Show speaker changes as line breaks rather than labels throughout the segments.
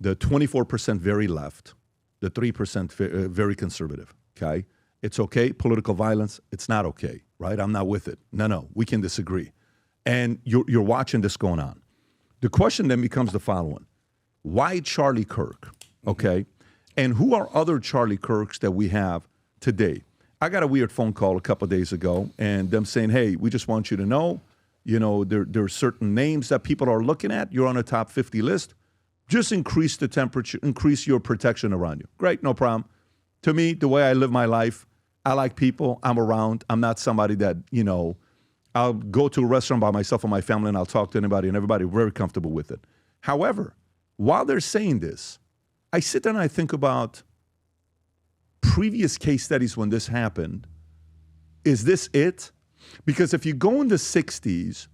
the 24% very left, the 3% very conservative, okay? It's okay, political violence, it's not okay, right? I'm not with it. No, we can disagree. And you're watching this going on. The question then becomes the following. Why Charlie Kirk, okay? And who are other Charlie Kirks that we have today? I got a weird phone call a couple of days ago, and them saying, hey, we just want you to know, there are certain names that people are looking at. You're on a top 50 list. Just increase the temperature, increase your protection around you. Great, no problem. To me, the way I live my life, I like people. I'm around. I'm not somebody that, I'll go to a restaurant by myself or my family and I'll talk to anybody and everybody very comfortable with it. However, while they're saying this, I sit there and I think about previous case studies when this happened. Is this it? Because if you go in the 60s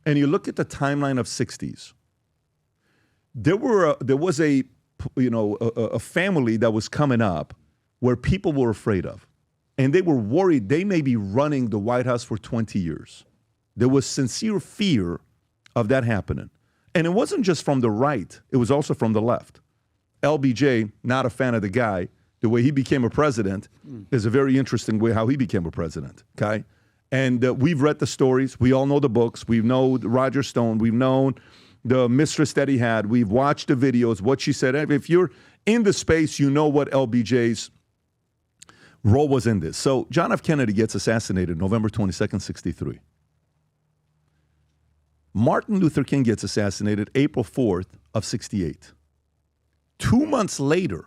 and you look at the timeline of 60s, there was a family that was coming up where people were afraid of. And they were worried they may be running the White House for 20 years. There was sincere fear of that happening. And it wasn't just from the right. It was also from the left. LBJ, not a fan of the guy. The way he became a president is a very interesting way how he became a president, okay? And we've read the stories. We all know the books. We know Roger Stone. We've known the mistress that he had. We've watched the videos, what she said. If you're in the space, you know what LBJ's role was in this. So John F. Kennedy gets assassinated November 22nd, 63. Martin Luther King gets assassinated April 4th of 68. 2 months later,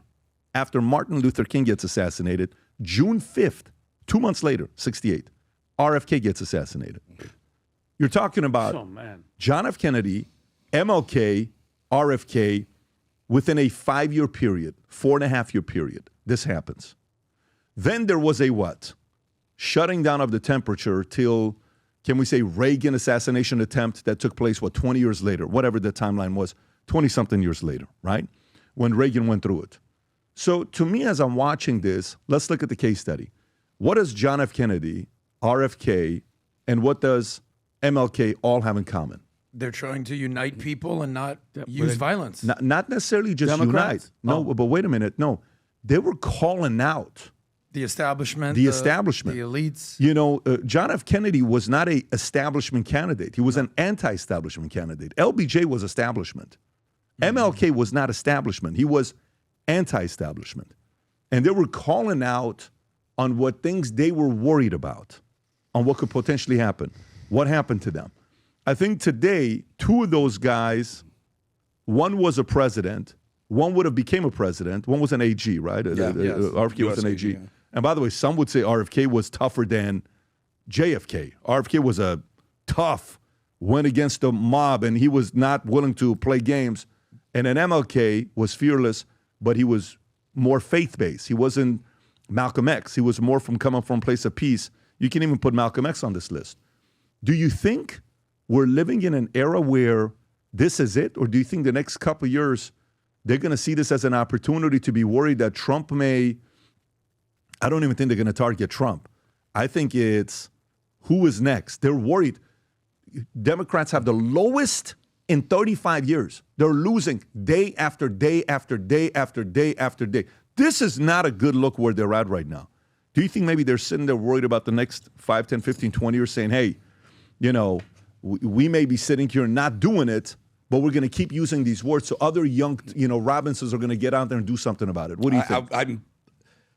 after Martin Luther King gets assassinated, June 5th, 2 months later, 68, RFK gets assassinated. You're talking about John F. Kennedy, MLK, RFK, within a 5-year period, 4.5-year period, this happens. Then there was a what? Shutting down of the temperature till, can we say, Reagan assassination attempt that took place, 20 years later, whatever the timeline was, 20-something years later, right? When Reagan went through it. So to me, as I'm watching this, let's look at the case study. What does John F. Kennedy, RFK, and what does MLK all have in common?
They're trying to unite people and not use violence.
Not necessarily just
Democrats?
unite. No, but wait a minute. No, they were calling out
the establishment.
The establishment.
The elites.
John F. Kennedy was not an establishment candidate. He was an anti-establishment candidate. LBJ was establishment. MLK was not establishment. He was anti-establishment. And they were calling out on what things they were worried about, on what could potentially happen. What happened to them? I think today, two of those guys, one was a president, one would have became a president, one was an AG, right?
Yes.
RFK was an AG.
Yeah.
And by the way, some would say RFK was tougher than JFK. RFK was a tough, went against the mob, and he was not willing to play games. And then MLK was fearless, but he was more faith-based. He wasn't Malcolm X. He was more from coming from a place of peace. You can even put Malcolm X on this list. Do you think we're living in an era where this is it? Or do you think the next couple of years, they're going to see this as an opportunity to be worried that Trump may, I don't even think they're going to target Trump. I think it's who is next. They're worried. Democrats have the lowest in 35 years. They're losing day after day after day after day after day. This is not a good look where they're at right now. Do you think maybe they're sitting there worried about the next 5, 10, 15, 20 years saying, hey, we may be sitting here not doing it, but we're going to keep using these words so other young, Robinsons are going to get out there and do something about it. What do you think?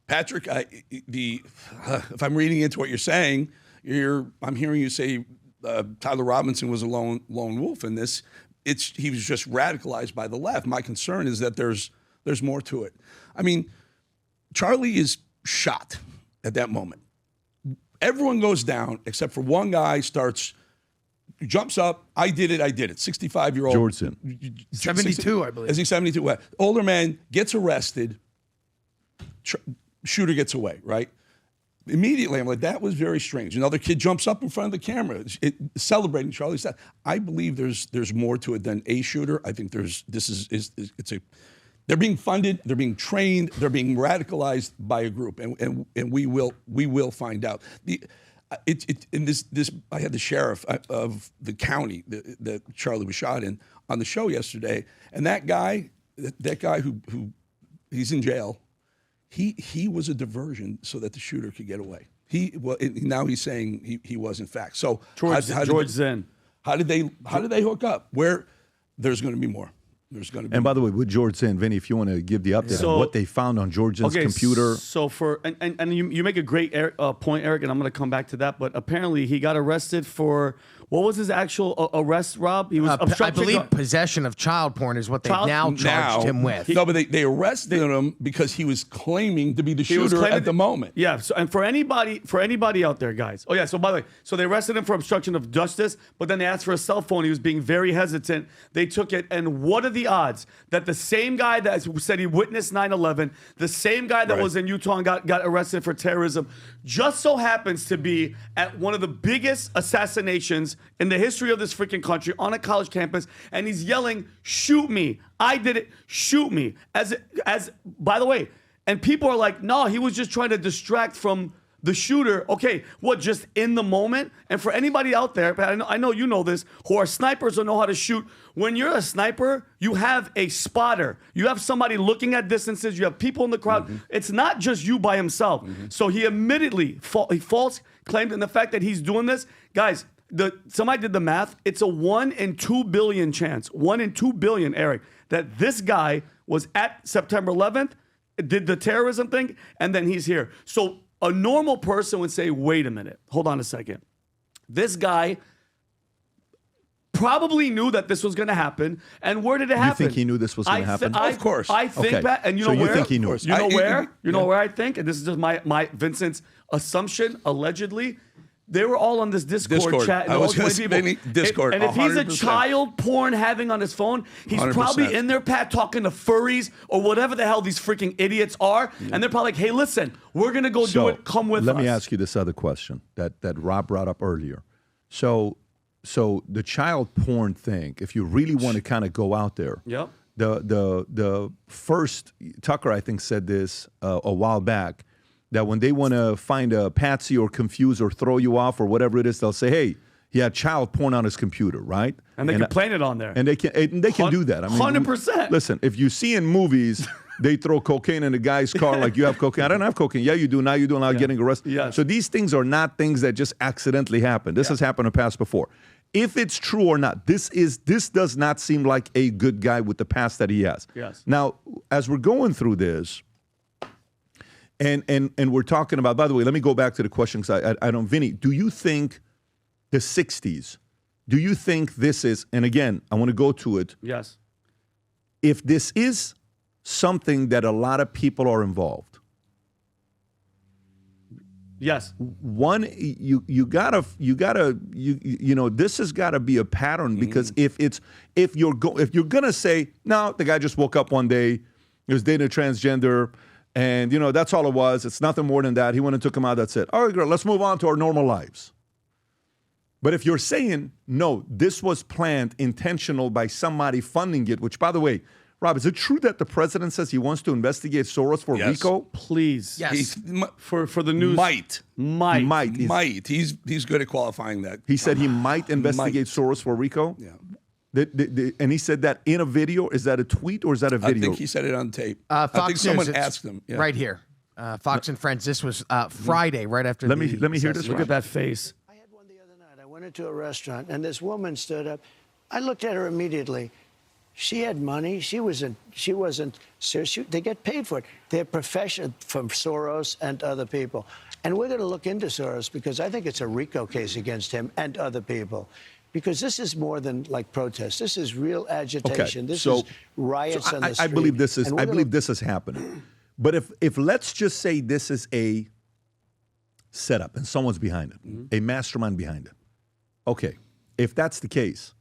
Patrick, if I'm reading into what you're saying, I'm hearing you say Tyler Robinson was a lone wolf in this. He was just radicalized by the left. My concern is that there's more to it. I mean, Charlie is shot at that moment. Everyone goes down except for one guy jumps up. I did it. 65-year-old.
Georgeson.
72, I believe.
Is he 72? Older man gets arrested. Shooter gets away, right? Immediately, I'm like, that was very strange. Another kid jumps up in front of the camera, celebrating Charlie's death. I believe there's more to it than a shooter. I think they're being funded, they're being trained, they're being radicalized by a group, and we will find out. I had the sheriff of the county that Charlie was shot in on the show yesterday, and that guy that guy who he's in jail. He was a diversion so that the shooter could get away. Now he's saying he was in fact. So
George Zinn.
How did they hook up? Where there's going to be more. There's going to be.
And by the way, with George Zinn, Vinny, if you want to give the update on what they found on George Zinn's computer.
So you make a great point, Eric, and I'm going to come back to that. But apparently, he got arrested for what was his actual arrest? Rob, he was
I believe possession of child porn is what they now charged him with.
No, but they arrested him because he was claiming to be the shooter at the moment.
Yeah. So, and for anybody out there, guys. Oh yeah. So by the way, so they arrested him for obstruction of justice, but then they asked for a cell phone. He was being very hesitant. They took it, and what are the odds that the same guy that said he witnessed 9/11, the same guy that was in Utah and got arrested for terrorism, just so happens to be at one of the biggest assassinations in the history of this freaking country on a college campus, and he's yelling, "Shoot me! I did it! Shoot me!" As by the way, and people are like, "No, he was just trying to distract from the shooter." Okay, what? Just in the moment? And for anybody out there, I know you know this, who are snipers or know how to shoot. When you're a sniper, you have a spotter. You have somebody looking at distances. You have people in the crowd. Mm-hmm. It's not just you by himself. Mm-hmm. So he admittedly false claimed, and the fact that he's doing this, guys. Somebody did the math. It's a 1 in 2 billion chance, 1 in 2 billion, Eric, that this guy was at September 11th, did the terrorism thing, and then he's here. So a normal person would say, wait a minute, hold on a second. This guy probably knew that this was going to happen. And where did it happen?
You think he knew this was going to happen?
Of course.
I think that, and you know
where?
You
think he knew it?
You know where? You know where I think? And this is just my Vincent's assumption, allegedly. They were all on this Discord chat.
I was going to say Discord.
And if he's a child porn having on his phone, he's 100%. Probably in there, Pat, talking to furries or whatever the hell these freaking idiots are. Yeah. And they're probably like, hey, listen, we're going to go do it. Come with us.
Let me ask you this other question that Rob brought up earlier. So the child porn thing, if you really want to kind of go out there,
yep.
The first, Tucker, I think, said this a while back, that when they want to find a patsy or confuse or throw you off or whatever it is, they'll say, hey, he had child porn on his computer, right?
And they can play it on there.
And they can do that. I mean,
100%.
Listen, if you see in movies, they throw cocaine in a guy's car like you have cocaine. I don't have cocaine. Yeah, you do. Now you do. Now you're getting arrested.
Yes.
So these things are not things that just accidentally happen. This has happened in the past before. If it's true or not, this does not seem like a good guy with the past that he has.
Yes.
Now, as we're going through this, and we're talking about, by the way, let me go back to the question because I don't, Vinny, do you think the 60s, do you think this is, and again, I want to go to it.
Yes.
If this is something that a lot of people are involved.
Yes.
One, you know, this has got to be a pattern because if you're gonna say, no, the guy just woke up one day, he was dating a transgender, and, you know, that's all it was. It's nothing more than that. He went and took him out. That's it. All right, girl, let's move on to our normal lives. But if you're saying, no, this was planned, intentional by somebody funding it, which, by the way, Rob, is it true that the president says he wants to investigate Soros for RICO?
Please.
Yes.
For the news.
Might.
He's
He's good at qualifying that.
He said he might investigate Soros for RICO?
Yeah.
And he said that in a video. Is that a tweet or is that a video?
I think he said it on tape.
Fox
I think
News,
someone asked him. Yeah.
Right here. Fox and Friends. This was Friday, right after
let me hear this.
Look at that face.
I had one the other night. I went into a restaurant, and this woman stood up. I looked at her immediately. She had money. She wasn't serious. They get paid for it. They're professional from Soros and other people. And we're going to look into Soros because I think it's a RICO case against him and other people. Because this is more than like protest. This is real agitation. This is riots on the street.
I believe this is. I believe this is happening. But if let's just say this is a setup and someone's behind it, a mastermind behind it. Okay, if that's the case,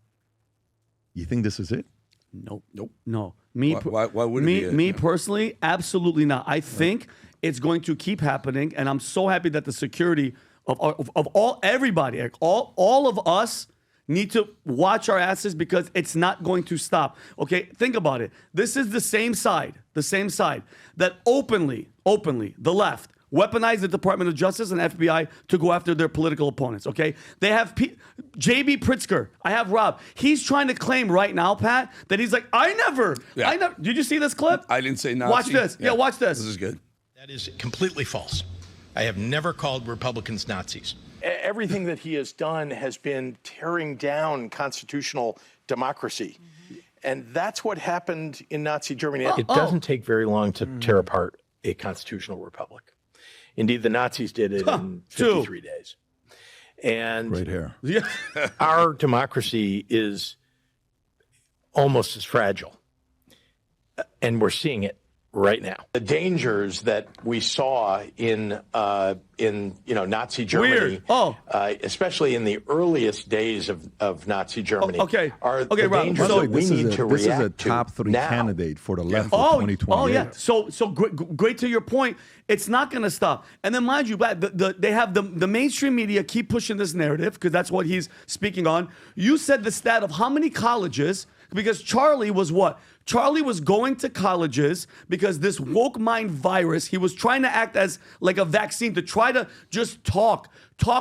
you think this is it?
Nope.
No.
Why
would it be?
Me personally, absolutely not. I think it's going to keep happening, and I'm so happy that the security of everybody, all of us, need to watch our asses because it's not going to stop. Okay, think about it. This is the same side that openly, the left weaponize the Department of Justice and FBI to go after their political opponents, okay? They have J.B. Pritzker. I have Rob. He's trying to claim right now, Pat, that he's like, I never. Did you see this clip?
I didn't say Nazi.
Watch this. Yeah, watch this.
This is good.
That is completely false. I have never called Republicans Nazis.
Everything that he has done has been tearing down constitutional democracy. And that's what happened in Nazi Germany. It doesn't take very long to tear apart a constitutional republic. Indeed, the Nazis did it in 53 days. And
Right here.
our democracy is almost as fragile. And we're seeing it right now. The dangers that we saw in Nazi Germany, especially in the earliest days of Nazi Germany, are the dangers that we need to react to.
This is a top 3 candidate for the left of 2020.
Oh, yeah. So great to your point. It's not going to stop. And then, mind you, they have the mainstream media keep pushing this narrative because that's what he's speaking on. You said the stat of how many colleges, because Charlie was what? Charlie was going to colleges because this woke mind virus, he was trying to act as like a vaccine to try to just talk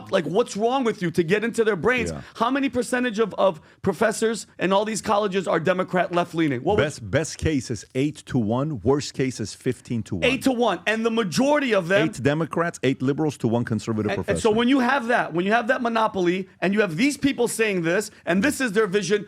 like what's wrong with you to get into their brains. Yeah. How many percentage of professors in all these colleges are Democrat left-leaning?
Best case is 8-1. Worst case is 15-1.
8-1. And the majority of them...
8 Democrats, 8 liberals to 1 conservative professor.
And so when you have that monopoly and you have these people saying this and this is their vision...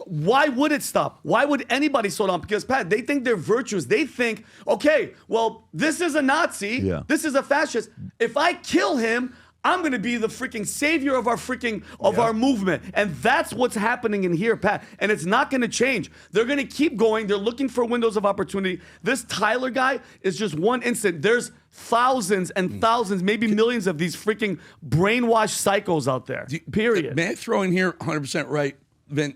Why would it stop? Why would anybody slow down? Because, Pat, they think they're virtuous. They think, okay, well, this is a Nazi. Yeah. This is a fascist. If I kill him, I'm going to be the freaking savior of our movement. And that's what's happening in here, Pat. And it's not going to change. They're going to keep going. They're looking for windows of opportunity. This Tyler guy is just one instant. There's thousands and thousands, maybe millions of these freaking brainwashed psychos out there, period.
May I throw in here 100% right, Vin?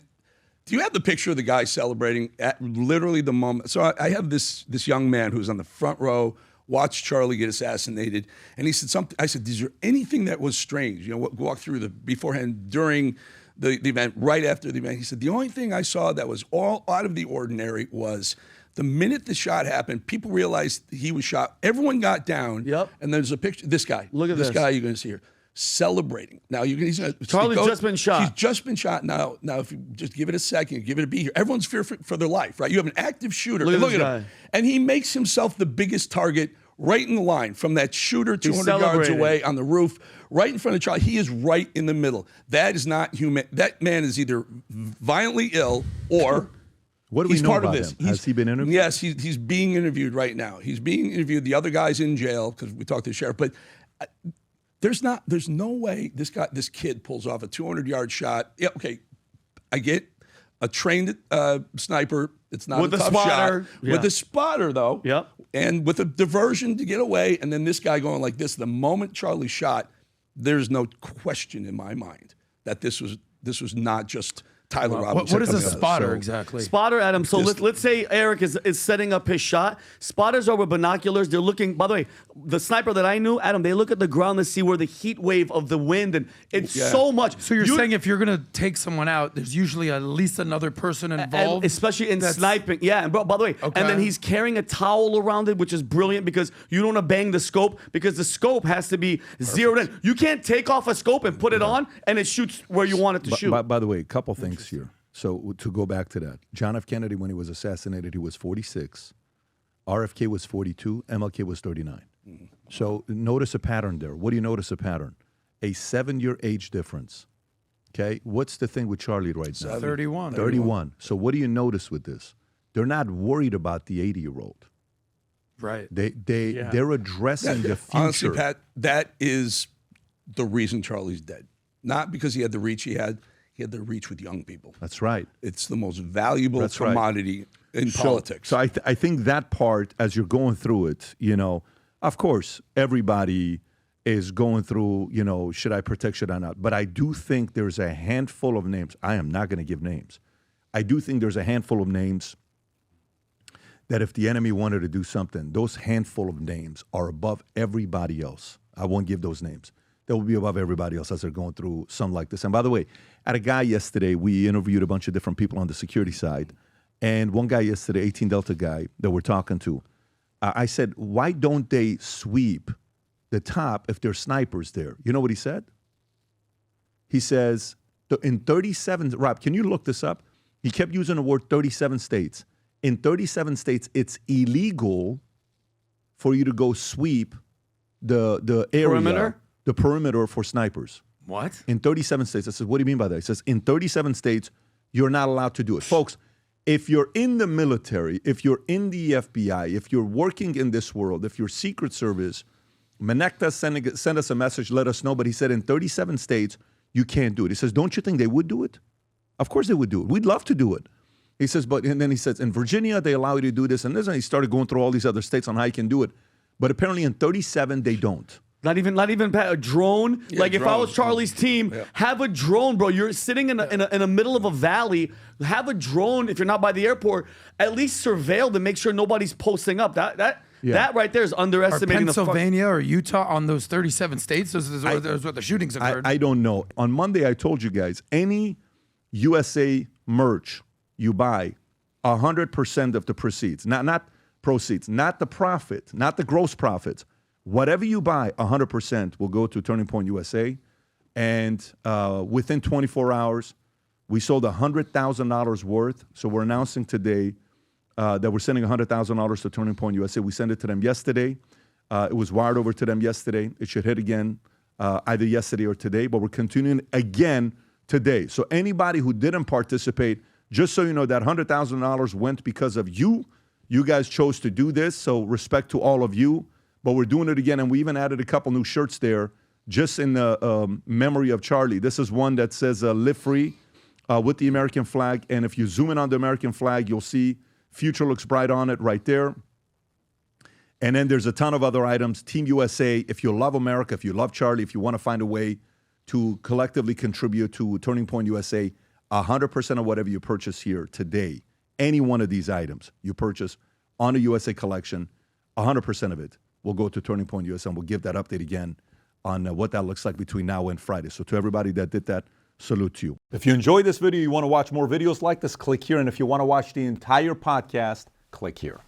Do you have the picture of the guy celebrating at literally the moment? So I have this young man who's on the front row, watched Charlie get assassinated, and he said something. I said, "Is there anything that was strange? You know, walk through the beforehand, during the event, right after the event." He said, "The only thing I saw that was all out of the ordinary was the minute the shot happened, people realized he was shot. Everyone got down.
Yep.
And there's a picture. This guy.
Look at
this guy. You're going to see here." Celebrating. Now
Charlie's just been shot.
He's just been shot. Now, if you just give it a second, give it a beat here. Everyone's fearful for their life, right? You have an active shooter.
Look at
him. And he makes himself the biggest target right in the line from that shooter 200 yards away on the roof, right in front of Charlie. He is right in the middle. That is not human. That man is either violently ill or
what do we know about him? Has he been interviewed?
Yes, he's being interviewed right now. He's being interviewed. The other guy's in jail because we talked to the sheriff, but. There's no way this kid pulls off a 200-yard shot. Yeah, okay, I get a trained sniper. It's not
with
a tough
spotter.
Shot. With a spotter, though.
Yep.
And with a diversion to get away, and then this guy going like this. The moment Charlie shot, there's no question in my mind that this was not just Tyler Robinson.
What is a spotter exactly?
Spotter, Adam. So let's say Eric is setting up his shot. Spotters are with binoculars. They're looking, by the way, the sniper that I knew, Adam, they look at the ground to see where the heat wave of the wind, and it's so much.
So you're saying if you're going to take someone out, there's usually at least another person involved?
Especially in sniping. Yeah, and by the way, and then he's carrying a towel around it, which is brilliant because you don't want to bang the scope because the scope has to be zeroed in. You can't take off a scope and put it on and it shoots where you want it to shoot.
By the way, a couple things here. So to go back to that, John F. Kennedy, when he was assassinated, he was 46. RFK was 42. MLK was 39. Mm-hmm. So notice a pattern there. What do you notice a pattern? A 7-year age difference. Okay? What's the thing with Charlie right now?
31.
31. So what do you notice with this? They're not worried about the 80-year-old.
Right.
They're addressing the future.
Honestly, Pat, that is the reason Charlie's dead. Not because he had the reach he had. He had the reach with young people.
That's right.
It's the most valuable commodity in politics.
So I think that part, as you're going through it, of course, everybody is going through, should I protect, should I not? But I do think there's a handful of names. I am not going to give names. I do think there's a handful of names that if the enemy wanted to do something, those handful of names are above everybody else. I won't give those names. They will be above everybody else as they're going through something like this. And by the way, I had a guy yesterday, we interviewed a bunch of different people on the security side. And one guy yesterday, 18 Delta guy that we're talking to, I said, why don't they sweep the top if there's snipers there. You know what he said? He says, in 37, Rob, can you look this up? He kept using the word 37 states. In 37 states, it's illegal for you to go sweep the area,
Perimeter?
the perimeter for snipers.
What?
In 37 states. I said, what do you mean by that? He says, in 37 states, you're not allowed to do it. Folks, if you're in the military, if you're in the FBI, if you're working in this world, if you're Secret Service, Menekta send us a message, let us know. But he said in 37 states, you can't do it. He says, don't you think they would do it? Of course they would do it. We'd love to do it. He says, and then he says, in Virginia, they allow you to do this and this. And he started going through all these other states on how you can do it. But apparently in 37, they don't.
Not even a drone.
Yeah,
like if I was
drones.
Charlie's team, have a drone, bro. You're sitting in the middle of a valley. Have a drone if you're not by the airport. At least surveil to make sure nobody's posting up. That right there is
Are
underestimating
Pennsylvania or Utah on those 37 states? Those are where the shootings occurred.
I don't know. On Monday, I told you guys, any USA merch you buy, 100% of the proceeds, not proceeds, not the profit, not the gross profits. Whatever you buy, 100% will go to Turning Point USA. And within 24 hours, we sold $100,000 worth. So we're announcing today that we're sending $100,000 to Turning Point USA. We sent it to them yesterday. It was wired over to them yesterday. It should hit again either yesterday or today, but we're continuing again today. So anybody who didn't participate, just so you know, that $100,000 went because of you. You guys chose to do this, so respect to all of you. But we're doing it again, and we even added a couple new shirts there just in the memory of Charlie. This is one that says live free with the American flag. And if you zoom in on the American flag, you'll see future looks bright on it right there. And then there's a ton of other items. Team USA, if you love America, if you love Charlie, if you want to find a way to collectively contribute to Turning Point USA, 100% of whatever you purchase here today, any one of these items you purchase on the USA collection, 100% of it will go to Turning Point USA, and we'll give that update again on what that looks like between now and Friday. So to everybody that did that, salute to you. If you enjoyed this video, you want to watch more videos like this, click here. And if you want to watch the entire podcast, click here.